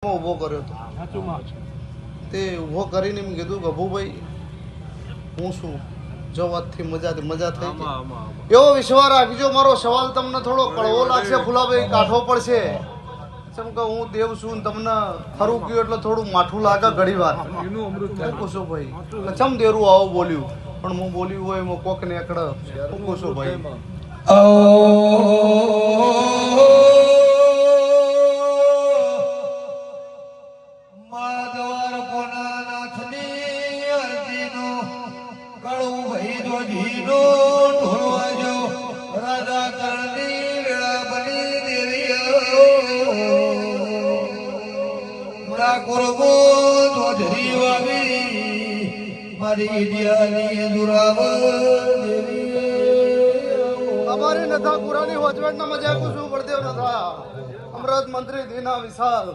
ઉભો કર્યો હતો તે ઉભો કરીને મેં કીધું ગભુભાઈ હું શું જો વાતથી મજા થઈ એવો વિશ્વાસ રાખજો મારો સવાલ તમને થોડો કડવો લાગશે ફુલાભાઈ કાઠો પડશે જેમ કે હું દેવ છું તમને ખરું ગયું એટલે થોડું માઠું લાગે ઘડી વાર પૂછો ભાઈ ચમ દેરું આવું બોલ્યું પણ હું બોલ્યું હોય એમાં કોક ને એકડે પૂછો ભાઈ અમારી નથા પુરાની હોજવેટ ના મજા કુછ પડતે નથા અમૃત મંત્રી દીના વિશાલ